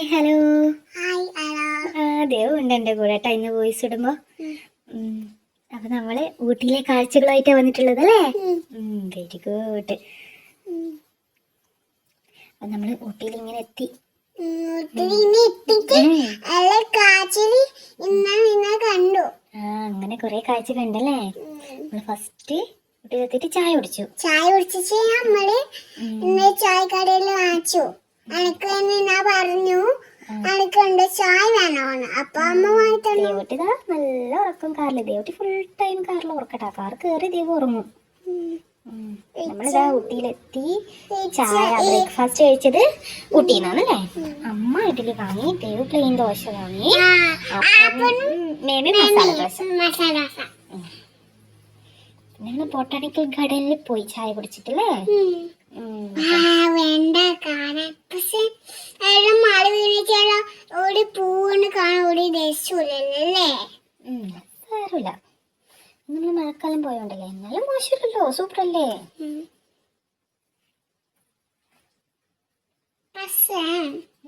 Hi hello. Dev ഉണ്ട് എൻ്റെ കൂടെ കേട്ടോ ഇന്ന് വോയിസ് ഇടുമ്പോൾ. അപ്പം നമ്മൾ ഊട്ടിയിലെ കാഴ്ചകളായിട്ടാണ് വന്നിട്ടുള്ളത് അല്ലേ? Very good. അപ്പം നമ്മൾ ഊട്ടിയിൽ ഇങ്ങനെ എത്തി. അങ്ങനെ കുറെ കാഴ്ച കണ്ടല്ലേ. നമ്മൾ ഫസ്റ്റ് ഊട്ടിയിലെത്തിയിട്ട് ചായ കുടിച്ചു. നമ്മള് ഇന്ന് ചായക്കടയിൽ വാങ്ങിച്ചു. എനിക്ക് ഞാൻ പറഞ്ഞു എനിക്കുണ്ട് ചായ വേണമെന്ന്. അപ്പൊ അമ്മ വാങ്ങിത്തന്നു. ദേവട്ടിതാ നല്ല ഉറക്കം കാറില്. ദേവട്ടി ഫുൾ ടൈം കാറിൽ ഉറക്കട്ടാ. കാർ കയറി ദേവ് ഉറങ്ങും. നമ്മളിതാ ഊട്ടിയിലെത്തി. ചായ ബ്രേക്ക്ഫാസ്റ്റ് കഴിച്ചത് ഊട്ടിന്നാണല്ലേ. അമ്മ ഇഡ്ഡലി വാങ്ങി, ദേവ് പ്ലെയിൻ ദോശ വാങ്ങി, മേബി മസാല ദോശ. ഞങ്ങൾ ബൊട്ടാണിക്കൽ ഗാർഡനിൽ പോയി ചായ കുടിച്ചിട്ടല്ലേ. വേണ്ട കാണാൻ. പക്ഷെ മഴ വീണിച്ചാലോ ഒരു പൂവിന് കാണാൻ ഒരു രസമില്ലല്ലേ. സാരമില്ല, നമ്മൾ മഴക്കാലം പോയോണ്ടല്ലേ. എന്നാലും മോശമല്ലല്ലോ, സൂപ്പർ അല്ലേ.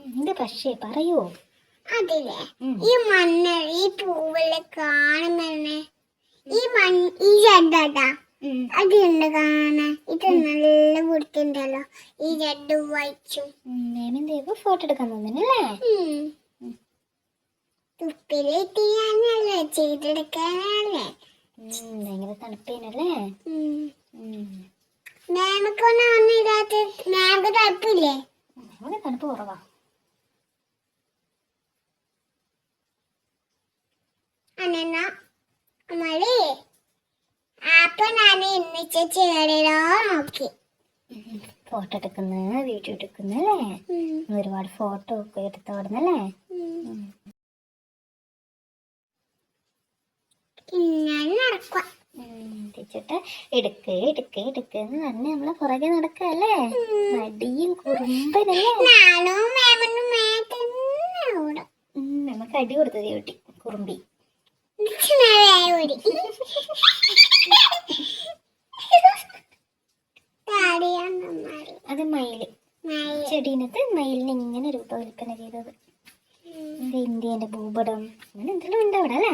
എന്ത് പക്ഷേ പറയൂ. അതില്ലേ ഈ മണ്ണ് ഈ പൂവില് കാണുന്നെ ഈ ചെണ്ടാ അതുണ്ട് കാണാൻ. ഇത് നല്ല വൃത്തിയുണ്ടല്ലോ ഈ രണ്ടും വായിച്ചും. ഫോട്ടോ എടുക്കാൻ തോന്നുന്നല്ലേ. തുപ്പിലെത്തിയാണല്ലേ ചെയ്തെടുക്കാനല്ലേ. ഭയങ്കര തണുപ്പേനല്ലേ. മേമക്കൊന്നും ഒന്നില്ലാത്ത മേമക്ക് തണുപ്പില്ലേ. തണുപ്പ് കുറവാ. അന്നാ നമ്മള് അപ്പൊ ഞാൻ എന്നിച്ച ചേരോ നോക്കി ഫോട്ടോ എടുക്കുന്ന വീഡിയോ എടുക്കുന്നല്ലേ. ഒരുപാട് ഫോട്ടോ ഒക്കെ എടുത്തോടുന്നല്ലേ. ടീച്ചർട്ട് എടുക്ക് എടുക്ക് എടുക്കെന്ന് പറഞ്ഞ് നമ്മളെ പുറകെ നടക്കല്ലേ. മടിയും കുറുമ്പനല്ലേ. നമുക്ക് അടി കൊടുത്തത് കുട്ടി കുറുമ്പി. അത് മയില്. ചെടീനത്ത് മയിലിനെ ഇങ്ങനെ രൂപകൽപ്പന ചെയ്തത്. ഇന്ത്യന്റെ ഭൂപടം അങ്ങനെ എന്തെല്ലാം ഉണ്ട് അവിടെ അല്ലേ.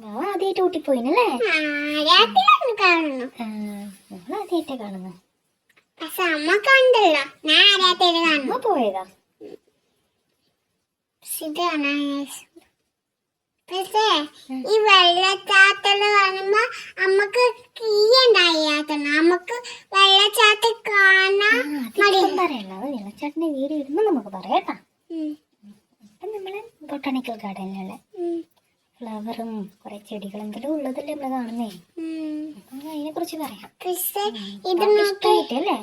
ഞങ്ങൾ ആദ്യമായിട്ട് ഊട്ടിപ്പോയിനല്ലേ. ഞങ്ങൾ ആദ്യമായിട്ടാ കാണുന്നത്. അമ്മ പോയതാ. പക്ഷേ ഈ വെള്ളച്ചാട്ടല് കാണുമ്പോ നമ്മക്ക് കീയുണ്ടായിരുന്നു. നമുക്ക് വെള്ളച്ചാട്ടം കാണാൻ പറയല്ലോ. വെള്ളച്ചാട്ടിന്റെ വീഡിയോ ഇടുമ്പോ നമുക്ക് പറയാട്ടാ. ഇപ്പം നമ്മള് ബൊട്ടാണിക്കൽ ഗാർഡനിലുള്ള ഫ്ലവറും കുറെ ചെടികളും എന്തെങ്കിലും ഉള്ളതല്ലേ നമ്മള് കാണുന്നേ. അപ്പൊ അതിനെ കുറിച്ച് പറയാം. ഇഷ്ടമായിട്ടല്ലേ.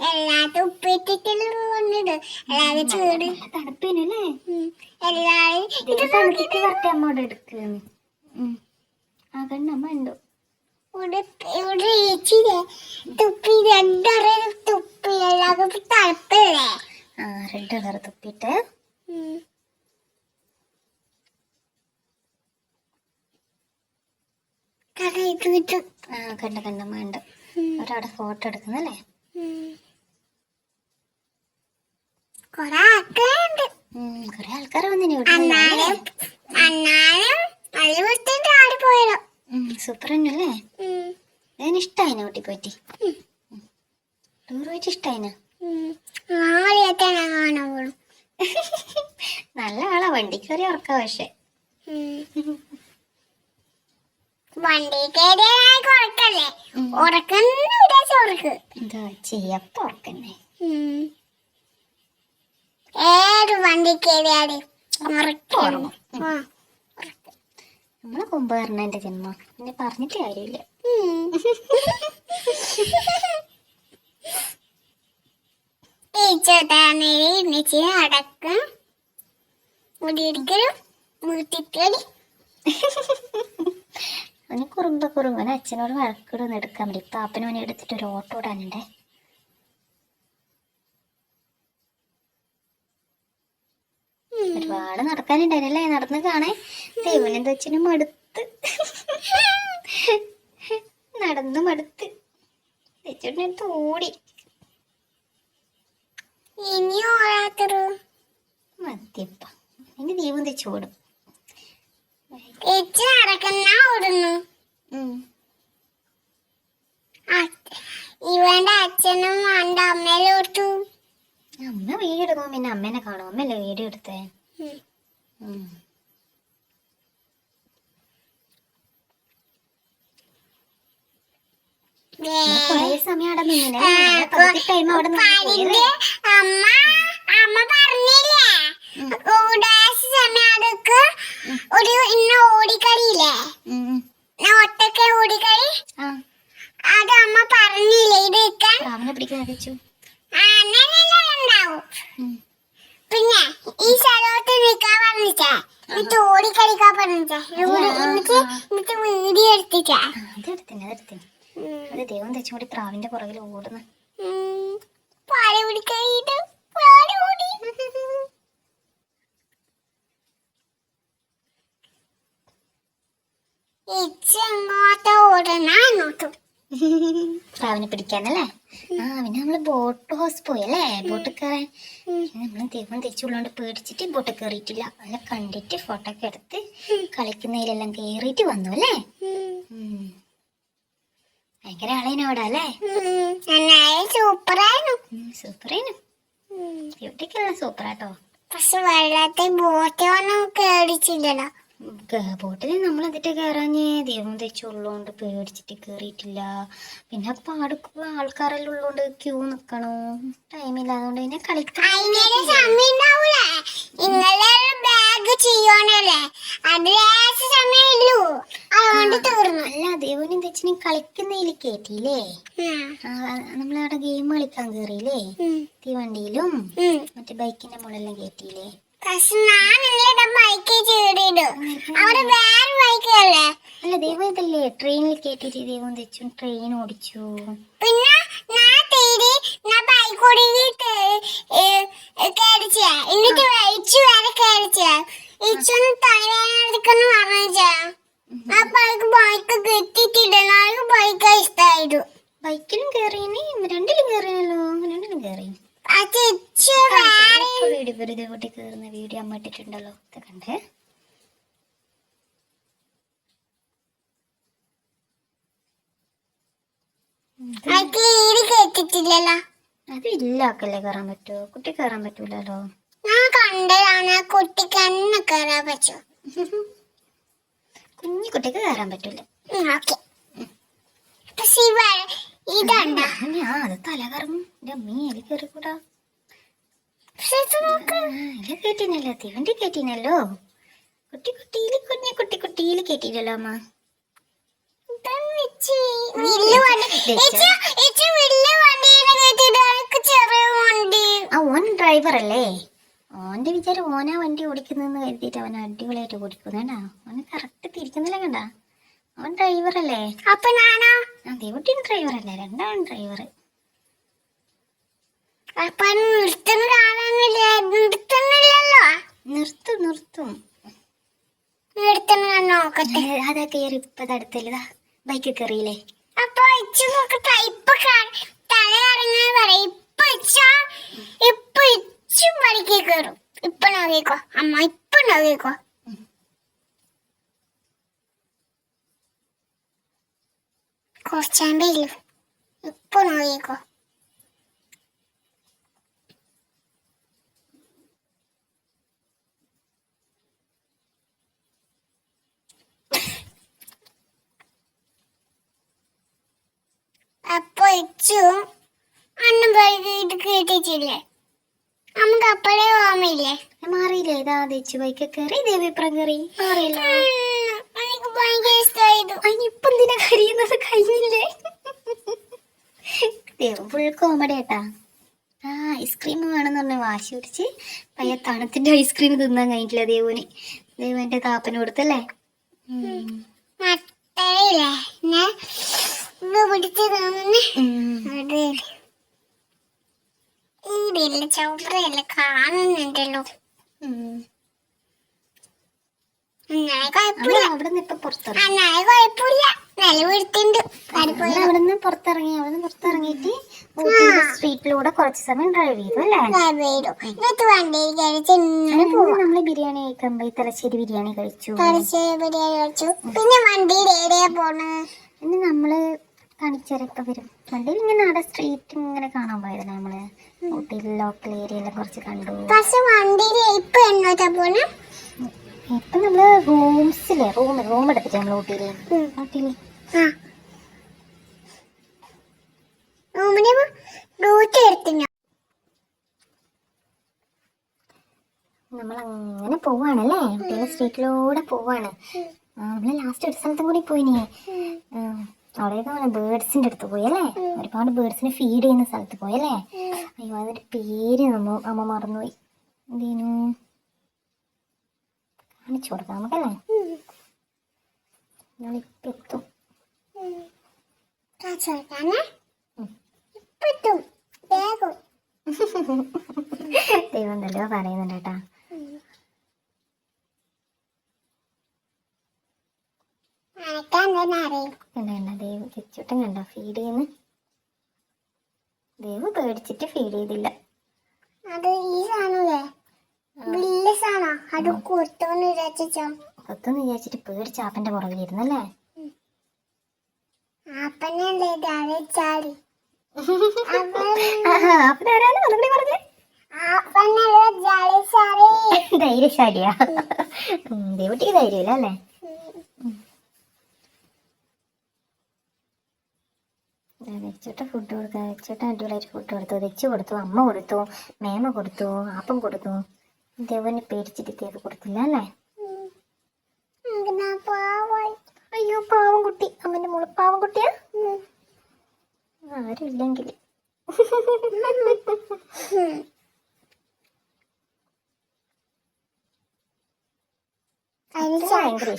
എല്ലാത്തും ഉപ്പിട്ടിട്ടുള്ള അല്ലാതെ ചൂട് തണുപ്പേനല്ലേ. എല്ലാരും തണുത്തിട്ട് വരട്ടെ അമ്മോടെ എടുക്കുന്നു. ആ കണ്ണമ്മ ഉണ്ടോ തുപ്പി രണ്ടറിയും തുപ്പി എല്ലാതും തണുപ്പല്ലേ. റെഡ് കളർ തുപ്പിട്ട് കണ്ട കണ്ണമ്മ ഉണ്ട്. ഒരാടെ ഫോട്ടോ എടുക്കുന്നല്ലേ. കൊറേ ആൾക്കാരുണ്ട്. കൊറേ ആൾക്കാരെ വന്നിനി. സൂപ്പർ തന്നെയല്ലേ. അതിനിഷ്ടായിന ഊട്ടി പോയിട്ട്. ടൂർ പോയിട്ട് ഇഷ്ടായിന. നല്ല ആളാ. വണ്ടി കയറി ഉറക്കാ. പക്ഷെ വണ്ടി കയറിയല്ലേ ഉറക്കല്ലേ. എന്താ ചെയ്യപ്പ ഉറക്കന്നെ. ഏത് വണ്ടി കയറിയാല് നമ്മളെ കുംഭകർണന്റെ ജന്മം പിന്നെ പറഞ്ഞിട്ട് കാര്യമില്ല. അടക്കം വീട്ടിൽ അവന് കുറുമ്പൻ അച്ഛനോട് വഴക്കിടൊന്നും എടുക്കാൻ പറ്റും. ഇപ്പൊ അപ്പനവനെ എടുത്തിട്ട് ഒരു ഓട്ടോ ഇടാനുണ്ടേ. ഒരുപാട് നടക്കാനുണ്ടായിരുന്നല്ലേ. നടന്ന് കാണേ. ദൈവനെന്താ വെച്ചിനും മടുത്ത് നടന്ന് മടുത്ത്. തെച്ചോട്ടിനടുത്ത് ഓടി. ഇനി ഓടാത്തരു മതിയപ്പ ഇനി ദൈവം തെച്ചോടും. ചേച്ചി നടക്കുന്ന ഓടുന്നു. ഇവന്റെ അച്ഛനും അവന്റെ അമ്മയിലും ഓർത്തു. അമ്മ വീഡിയോ എടുക്കുമ്പോ പിന്നെ അമ്മേനെ കാണും. അമ്മയല്ലേ വീഡിയോ എടുത്തേ. കൊറേ സമയം അവിടെ നിന്നിനെ. പകുതി ടൈം അവിടെ നിന്ന് അമ്മ അമ്മ പറഞ്ഞില്ലേ സമയം അതൊക്കെ ഒരു ഇന്ന ഓടിക്കളിയില്ലേ, ഒറ്റക്ക് ഓടിക്കളി, അത് അമ്മ പറഞ്ഞില്ലേ ഇത് അവനെ പിടിക്കാൻ വെച്ചു. ഉണ്ടാവും. പിന്നെ ഈ സ്ഥലത്ത് നിൽക്കാൻ പറഞ്ഞിട്ടേ, എന്നിട്ട് ഓടിക്കളിക്കാൻ പറഞ്ഞിട്ടേ, എന്നിട്ട് വീഡിയോ എടുത്തിട്ടേ. അത് ദൈവം തെച്ചുകൂടി പ്രാവിന്റെ പുറകിൽ ഓടുന്നു. പാടി പിടിക്കായിട്ട് പാടി ഓടി. ഇങ്ങോട്ട് ഓടണ അങ്ങോട്ടും പ്രാവിനെ പിടിക്കാനല്ലേ. പിന്നെ നമ്മള് ബോട്ട് ഹൗസ് പോയല്ലേ, ബോട്ട് കയറാൻ. നമ്മള് ദൈവം തെച്ചുള്ളോണ്ട് പേടിച്ചിട്ട് ബോട്ട് കയറിയിട്ടില്ല. അല്ല കണ്ടിട്ട് ഫോട്ടോ ഒക്കെ എടുത്ത് കളിക്കുന്നതിലെല്ലാം കേറിയിട്ട് വന്നു അല്ലേ. ഭയങ്കര ആളേനോടാ അല്ലേ. സൂപ്പറായിരുന്നു. ബ്യൂട്ടിക്കെല്ലാം സൂപ്പറാട്ടോ. പക്ഷെ വെള്ളത്തിൽ ബോട്ട് ഒന്നും കേറിച്ചില്ലല്ലോ. ബോട്ടിൽ നമ്മൾ എന്നിട്ട് കയറാഞ്ഞ് ദൈവം തെച്ചുള്ളോണ്ട് പേടിച്ചിട്ട് കേറിയിട്ടില്ല. പിന്നെ പാടുക്കുക ആൾക്കാരെല്ലാം ഉള്ളോണ്ട് ക്യൂ നിക്കണോ, ടൈമില്ല. അതുകൊണ്ട് പിന്നെ കളിക്കാൻ അല്ല ദൈവനും തെച്ചിനും കളിക്കുന്നതിൽ കേട്ടില്ലേ. നമ്മളവിടെ ഗെയിം കളിക്കാൻ കേറിയില്ലേ, തീവണ്ടിയിലും മറ്റേ ബൈക്കിന്റെ മുകളിലെല്ലാം കേട്ടില്ലേ. അല്ല ദൈവം ഇതല്ലേ ട്രെയിനിൽ കേട്ടിട്ട് ദൈവം തെച്ചും ട്രെയിൻ ഓടിച്ചു. പിന്നെ ബൈക്കിലും കേറിയേ, രണ്ടിലും കേറിയല്ലോ. രണ്ടിലും കേറി. വെറുതെ കൂട്ടി കേറുന്ന വീഡിയോ അമ്മ ഇട്ടിട്ടുണ്ടല്ലോ, ഇത് കണ്ടേ. അത് ഇല്ലാക്കല്ലേ കയറാൻ പറ്റുമോ? കുട്ടി കയറാൻ പറ്റൂലല്ലോ. ഞാൻ കണ്ടതാണ് കുട്ടിക്ക് തന്നെ കയറാൻ പറ്റൂ. കുഞ്ഞു കുട്ടിക്ക് കയറാൻ പറ്റൂല. അത് തല കറങ്ങും. എന്റെ അമ്മ എലി കയറിക്കൂടാ. കേട്ടിനല്ലോ, തീവണ്ടി കേട്ടിനല്ലോ. കുട്ടിയിൽ കേട്ടില്ലല്ലോ അമ്മ. ഓൻ ഡ്രൈവർ അല്ലേ. ഓന്റെ വിചാരം ഓനാ വണ്ടി ഓടിക്കുന്നെന്ന് കരുതിയിട്ട് അവൻ അടിപൊളിയായിട്ട് ഓടിക്കുന്നുണ്ടാ. അവന് കറക്റ്റ് തിരിക്കുന്നില്ല കണ്ട. അവൻ ഡ്രൈവർ അല്ലേ. അപ്പൊ ഞാനോ? ദേവുട്ടിയും ഡ്രൈവർ അല്ലേ, രണ്ടാളും ഡ്രൈവർ. നിർത്തും. അതാ കയറി ഇപ്പൊ അടുത്തല്ലതാ ബൈക്ക് കയറിയില്ലേ. അപ്പൊ ഇപ്പൊ തല ഇറങ്ങാൻ പറയും. ഇപ്പൊ ഇച്ചും ബൈക്ക് കയറും. ഇപ്പൊ നോക്കിക്കോ അമ്മ, ഇപ്പൊ നോക്കിക്കോ. കുറച്ചാമ്പയില്ല, ഇപ്പൊ നോക്കിക്കോ. അപ്പൊ ഇച്ചു അണ്ണൻ ബൈക്ക് കേട്ടിട്ടില്ലേ, നമുക്ക് അപ്പഴേ ഓർമ്മയില്ലേ. മാറിയില്ലേ? ഇതാ തെച്ചു ബൈക്ക് കയറി ദേവിപ്രം കയറി മാറിയില്ല. എനിക്ക് ഭയങ്കര ഇഷ്ടമായിരുന്നു. അതിനിപ്പൊ എന്തിനാ കരയുന്നത്? കഴിഞ്ഞില്ലേ? ദേവ് ഫുൾ കോമഡി ആട്ടാ. ഐസ്ക്രീം വേണമെന്ന് പറഞ്ഞ വാശി പിടിച്ച് പയ്യ തണുത്തിന്റെ ഐസ്ക്രീം തിന്നാൻ കഴിഞ്ഞിട്ടില്ല ദേവുന്. ദേവ് എന്റെ താപ്പന് കൊടുത്തല്ലേ. ചൗപ്പറയല്ല കാണുന്നുണ്ടല്ലോ. അങ്ങനെ കുഴപ്പമില്ല. അവിടെ നിന്ന് ഇപ്പൊ പുറത്തിറങ്ങി. അങ്ങനെ കുഴപ്പമില്ല. നല്ല വൃത്തിയുണ്ട്. അവിടെ നിന്ന് പുറത്തിറങ്ങിയിട്ട് ഊട്ടിയുടെ സ്ട്രീറ്റിലൂടെ കുറച്ച് സമയം ഡ്രൈവ് ചെയ്തു അല്ലേ? എന്നിട്ട് വണ്ടിയിൽ കഴിച്ച് ഇങ്ങനെ പോവാം. നമ്മള് ബിരിയാണി കഴിക്കാൻ പോയി. തലശ്ശേരി ബിരിയാണി കഴിച്ചു. തലശ്ശേരി ബിരിയാണി കഴിച്ചു. പിന്നെ വണ്ടിയിൽ എവിടെയാ പോണ്? ഇനി നമ്മള് കാണിച്ചരൊക്കെ വരും. വണ്ടിയിൽ ഇങ്ങനെ അവിടെ സ്ട്രീറ്റ് ഇങ്ങനെ കാണാൻ പോയതല്ലേ നമ്മള്. ഊട്ടിയിലെ ലോക്കൽ ഏരിയയിലെ കുറച്ച് കണ്ടു. പക്ഷെ വണ്ടിയിൽ ഇപ്പൊ എന്നോട്ടാ പോണ്? ഇപ്പൊ നമ്മള് റൂം എടുത്തിട്ട് നമ്മള് ഊട്ടിയില് റൂമിന് റൂട്ട് എടുത്തില്ല. നമ്മൾ അങ്ങനെ പോവാണല്ലേ. ഊട്ടിയിലെ സ്ട്രീറ്റിലൂടെ പോവാണ്. നമ്മള് ലാസ്റ്റ് ഒരു സ്ഥലത്തും കൂടി പോയിനി. അവിടെയൊക്കെ ബേർഡ്സിന്റെ അടുത്ത് പോയി അല്ലേ? ഒരുപാട് ബേർഡ്സിനെ ഫീഡ് ചെയ്യുന്ന സ്ഥലത്ത് പോയല്ലേ? അയ്യോ അതിന്റെ പേര് അമ്മ മറന്നുപോയി. എന്തേനു കാണിച്ചു കൊടുക്കാം നമുക്കല്ലേ? ഞങ്ങളിപ്പോ എത്തും. ദൈവം എന്തല്ലോ പറയുന്നുണ്ട് കേട്ടാ. കണ്ട ദൈവം ചുറ്റും കണ്ടോ ഫീഡ് ചെയ്യുന്നു. ദൈവം പേടിച്ചിട്ട് ഫീഡ് ചെയ്തില്ല. അത് ഈ സാധനല്ലേ വലിയ സാധനം. അത് കൊത്തോന്ന് വിചാരിച്ചിട്ട് പേടിച്ച് ആപ്പന്റെ പുറകിലിരുന്നല്ലേ? ആപ്പനല്ലേ ചാടി ധൈര്യശാലിയാ. ദേവട്ടിക്ക് ധൈര്യമില്ല അല്ലേ? വെച്ചിട്ട് ഫുഡ് കൊടുക്കാം. വെച്ചിട്ട് അടിപൊളിയായിട്ട് ഫുഡ് കൊടുത്തു. വെച്ച് കൊടുത്തു, അമ്മ കൊടുത്തു, മേമ കൊടുത്തു, ആപ്പം കൊടുത്തു. ദേവന് പേടിച്ചിട്ട് ദേവ് കൊടുത്തില്ല അല്ലേ? അയ്യോ പാവം കുട്ടി. അമ്മന്റെ മോള് പാവം കുട്ടിയാ. ആരും ഇല്ലെങ്കിൽ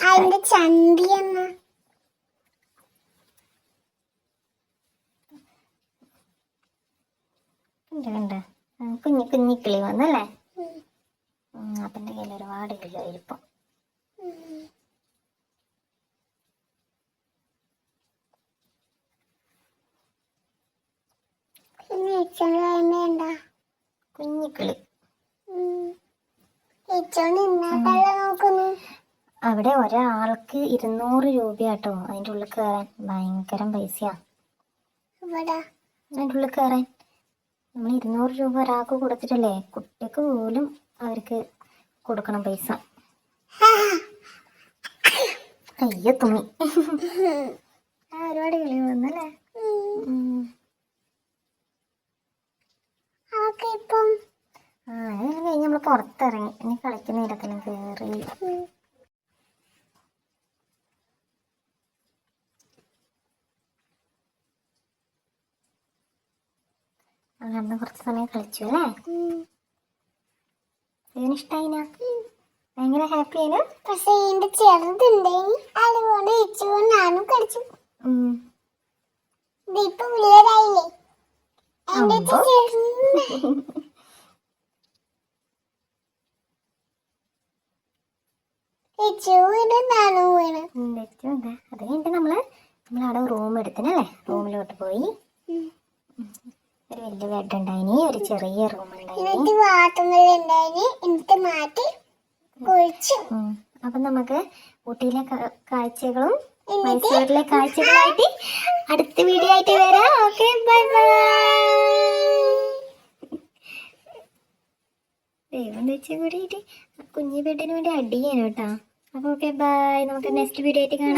അതിന്റെ ചന്തി എന്നാ കണ്ട കുഞ്ഞി കിളി വന്നല്ലേ? അപ്പന്റെ കയ്യിൽ ഒരുപാട് കിളിയായിരിക്കും. കുഞ്ഞിക്കിളി അവിടെ ഒരാൾക്ക് 200 രൂപയാട്ടോ അതിൻ്റെ ഉള്ളിൽ കയറാൻ. ഭയങ്കര പൈസയാ അതിൻ്റെ ഉള്ളിൽ കയറാൻ. നമ്മൾ 200 രൂപ ഒരാൾക്ക് കൊടുത്തിട്ടല്ലേ കുട്ടിക്ക് പോലും അവർക്ക് കൊടുക്കണം പൈസ. അയ്യോ തുണി. ഒരുപാട് കിളി വന്നല്ലേ? അതെല്ലാം കഴിഞ്ഞ് നമ്മള് പുറത്തിറങ്ങി. ഇനി കളിക്കുന്ന ഇടത്തിലും കയറി. അന്ന് കുറച്ച് സമയം കളിച്ചു അല്ലേ? ഇതിനിഷ്ടായിന? ഭയങ്കര ഹാപ്പി ആയിന? പക്ഷെ എന്റെ ചെറുതുണ്ടെങ്കിൽ അതുകൊണ്ട് ഇച്ചുകൊണ്ട് ഞാനും കളിച്ചു. ഇപ്പൊ പിള്ളേരായില്ലേ? അത് കഴിഞ്ഞിട്ട് നമ്മളവിടെ റൂം എടുത്തിനല്ലേ? റൂമിലോട്ട് പോയി. ഒരു വലിയ ബെഡ് ഉണ്ടായിനി, ഒരു ചെറിയ റൂം ഉണ്ടായിനി. അപ്പൊ നമുക്ക് ഊട്ടിയിലെ കാഴ്ചകളും മൈസൂരിലെ കാഴ്ചകളായിട്ട് അടുത്ത വീഡിയോ ആയിട്ട് വരാം. Okay bye bye. ദൈവം വെച്ച് കൂടിയിട്ട് കുഞ്ഞു ബെഡിന് വേണ്ടി അടിയാണ് കേട്ടോ. അപ്പൊ ഓക്കെ ബൈ. നമുക്ക് നെക്സ്റ്റ് വീഡിയോ ആയിട്ട് കാണാം.